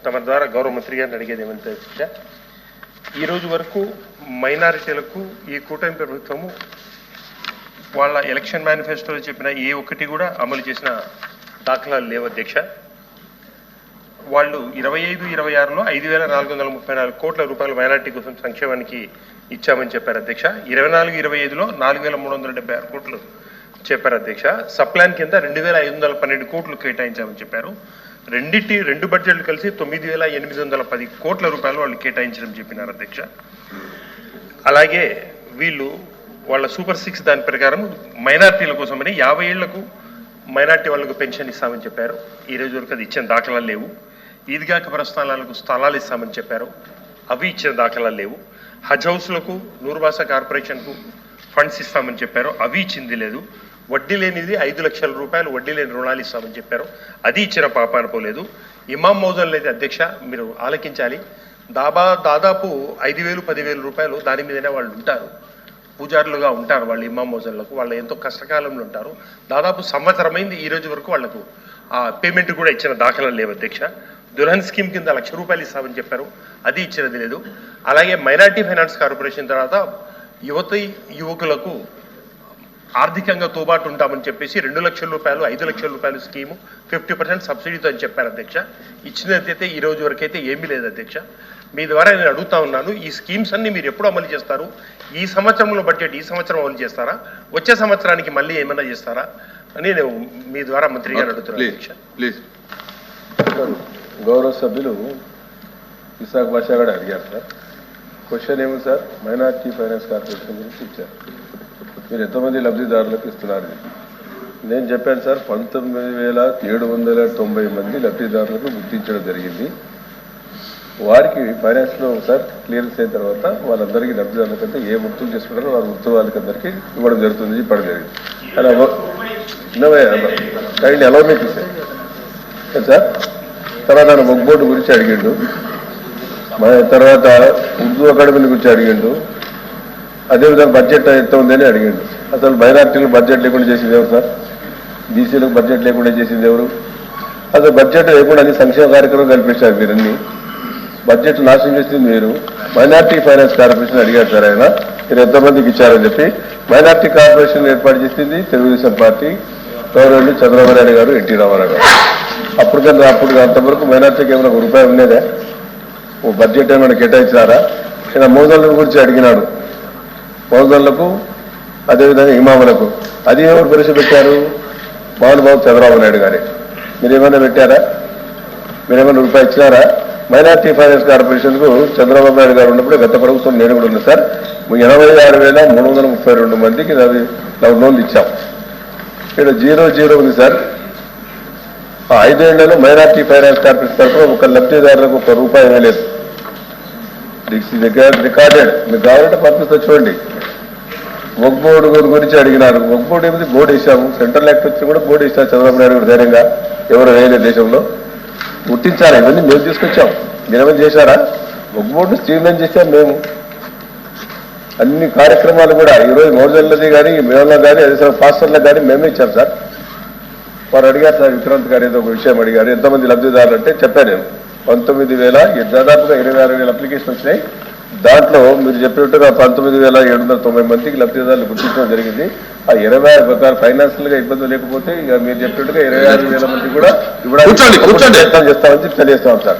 తమ ద్వారా గౌరవ మంత్రి గారిని అడిగేది ఏమంటే ఈ రోజు వరకు మైనారిటీలకు ఈ కూటమి ప్రభుత్వము వాళ్ళ ఎలక్షన్ మేనిఫెస్టోలో చెప్పిన ఏ ఒక్కటి కూడా అమలు చేసిన దాఖలాలు లేవు అధ్యక్ష. వాళ్ళు 25-26లో 5,434 కోట్ల రూపాయలు మైనారిటీ కోసం సంక్షేమానికి ఇచ్చామని చెప్పారు అధ్యక్ష. 24-25లో 4,376 కోట్లు చెప్పారు అధ్యక్ష. సప్లాన్ కింద 2,512 కోట్లు కేటాయించామని చెప్పారు. రెండు బడ్జెట్లు కలిసి 9,810 కోట్ల రూపాయలు వాళ్ళు కేటాయించడం చెప్పినారు అధ్యక్ష. అలాగే వీళ్ళు వాళ్ళ సూపర్ 6 దాని ప్రకారం మైనార్టీల కోసమని 50 ఏళ్లకు మైనార్టీ వాళ్ళకు పెన్షన్ ఇస్తామని చెప్పారు. ఈ రోజు వరకు అది ఇచ్చిన దాఖలాలు లేవు. ఈద్గా కబ్రస్థానాలకు స్థలాలు ఇస్తామని చెప్పారు, అవి ఇచ్చిన దాఖలాలు లేవు. హజ్ హౌస్లకు నూర్బాసా కార్పొరేషన్కు ఫండ్స్ ఇస్తామని చెప్పారు, అవి ఇచ్చింది లేదు. వడ్డీ లేనిది 5 లక్షల రూపాయలు వడ్డీ లేని రుణాలు ఇస్తామని చెప్పారు, అది ఇచ్చిన పాపాన పోలేదు. ఇమాం మౌజన్లు అయితే అధ్యక్ష మీరు ఆలకించాలి, దాదాపు 5,000-10,000 రూపాయలు దాని మీదనే వాళ్ళు ఉంటారు, పూజారులుగా ఉంటారు వాళ్ళు ఇమాం మౌజన్లకు. వాళ్ళు ఎంతో కష్టకాలంలో ఉంటారు. దాదాపు సంవత్సరమైంది ఈ రోజు వరకు వాళ్లకు ఆ పేమెంట్ కూడా ఇచ్చిన దాఖలాలు లేవు అధ్యక్ష. దుల్హన్ స్కీమ్ కింద 1 లక్ష రూపాయలు ఇస్తామని చెప్పారు, అది ఇచ్చినది లేదు. అలాగే మైనార్టీ ఫైనాన్స్ కార్పొరేషన్ తర్వాత యువకులకు ఆర్థికంగా తోబాటు ఉంటామని చెప్పేసి 2 లక్షల రూపాయలు 5 లక్షల రూపాయలు స్కీము 50% సబ్సిడీతో అని చెప్పారు అధ్యక్ష. ఇచ్చినదైతే ఈ రోజు వరకు అయితే ఏమీ లేదు అధ్యక్ష. మీ ద్వారా నేను అడుగుతా ఉన్నాను, ఈ స్కీమ్స్ అన్ని మీరు ఎప్పుడు అమలు చేస్తారు? ఈ సంవత్సరంలో బడ్జెట్ ఈ సంవత్సరం అమలు చేస్తారా, వచ్చే సంవత్సరానికి మళ్ళీ ఏమైనా చేస్తారా అని నేను మీ ద్వారా మంత్రి గారు అడుగుతున్నాను అధ్యక్ష. ప్లీజ్. గౌరవ సభ్యులు విశాఖ భాష కూడా అడిగారు సార్. క్వశ్చన్ ఏమో సార్, మైనార్టీ ఫైనాన్స్ కార్పొరేషన్ గురించి ఇచ్చారు, మీరు ఎంతమంది లబ్ధిదారులకు ఇస్తున్నారు? నేను చెప్పాను సార్, 19,790 మంది లబ్ధిదారులకు గుర్తించడం జరిగింది. వారికి ఫైనాన్స్లో సార్ క్లియరెన్స్ అయిన తర్వాత వాళ్ళందరికీ లబ్ధిదారుల కంటే ఏ వృత్తులు చేసుకుంటారో వాళ్ళ వృత్తులు వాళ్ళకందరికీ ఇవ్వడం జరుగుతుంది, చెప్పడం జరిగింది. అలా కైండ్ అలౌ మీ సార్. తర్వాత ఆయన వక్ఫ్ బోర్డు గురించి అడిగిండు, తర్వాత ఉర్దూ అకాడమీ గురించి అడిగిండు, అదేవిధంగా బడ్జెట్ ఎంత ఉందని అడిగిండు. అసలు మైనార్టీలకు బడ్జెట్ లేకుండా చేసింది ఎవరు సార్? బీసీలకు బడ్జెట్ లేకుండా చేసింది ఎవరు? అసలు బడ్జెట్ లేకుండా అన్ని సంక్షేమ కార్యక్రమం కల్పించారు మీరు, అన్ని బడ్జెట్ నాశనం చేసింది మీరు. మైనార్టీ ఫైనాన్స్ కార్పొరేషన్ అడిగారు సార్ ఆయన, మీరు ఎంతమందికి ఇచ్చారని చెప్పి. మైనార్టీ కార్పొరేషన్ ఏర్పాటు చేసింది తెలుగుదేశం పార్టీ, గౌరవులు చంద్రబాబు నాయుడు గారు, ఎన్టీ రామారావు గారు. అప్పుడు అంతవరకు మైనార్టీకి ఏమైనా ₹1 రూపాయి ఉండేదా? ఓ బడ్జెట్ ఏమైనా కేటాయించారా? ఈయన మోదళ్ళ గురించి అడిగినాడు, మోదళ్లకు అదేవిధంగా ఇమాములకు అది ఎవరు ప్రవేశపెట్టారు? మహానుభావు చంద్రబాబు నాయుడు గారే. మీరేమైనా పెట్టారా? మీరేమైనా ₹1 ఇచ్చినారా? మైనార్టీ ఫైనాన్స్ కార్పొరేషన్కు చంద్రబాబు నాయుడు గారు ఉన్నప్పుడు గత ప్రభుత్వం నేను కూడా ఉన్నా సార్, 86,332 మందికి లోన్లు ఇచ్చాం. ఇక్కడ 0 ఉంది సార్. 5 ఏళ్లలో మైనార్టీ ఫైనాన్స్ కార్పొరేషన్ తరఫున ఒక లబ్ధిదారులకు ₹1 ఇవ్వలేదు. రికార్డెడ్, మీకు కావాలంటే పంపిస్తా చూడండి. వక్ఫ్ బోర్డు గురించి అడిగినారు, వక్ఫ్ బోర్డు ఏమిటి? బోర్డు వేసాము, సెంట్రల్ యాక్ట్ వచ్చి కూడా బోర్డు వేసాము. చంద్రబాబు నాయుడు గారు ధైర్యంగా, ఎవరు వేయలేదు దేశంలో. గుర్తించారా? ఇవన్నీ మేము తీసుకొచ్చాం, మీరేమైనా చేశారా? వక్ఫ్ బోర్డు స్ట్రీమ్లైన్ చేశాం మేము. అన్ని కార్యక్రమాలు కూడా ఈరోజు మోజల్లది కానీ మేమలో కానీ అదే పాస్టర్లకు కానీ మేమే ఇచ్చాం సార్. వారు అడిగారు సార్, విక్రాంత్ గారు ఏదో ఒక విషయం అడిగారు, ఎంతమంది లబ్ధిదారులు అంటే చెప్పాను నేను. 19,000 దాదాపుగా 26,000 అప్లికేషన్ వచ్చినాయి. దాంట్లో మీరు చెప్పినట్టుగా 19,790 మందికి లబ్ధిదారులు గుర్తించడం జరిగింది. ఆ 26 ప్రకారం ఫైనాన్షియల్ గా ఇబ్బంది లేకపోతే ఇక మీరు చెప్పినట్టుగా 26,000 మంది కూడా ఇవ్వడానికి చేస్తామని తెలియజేస్తాం సార్.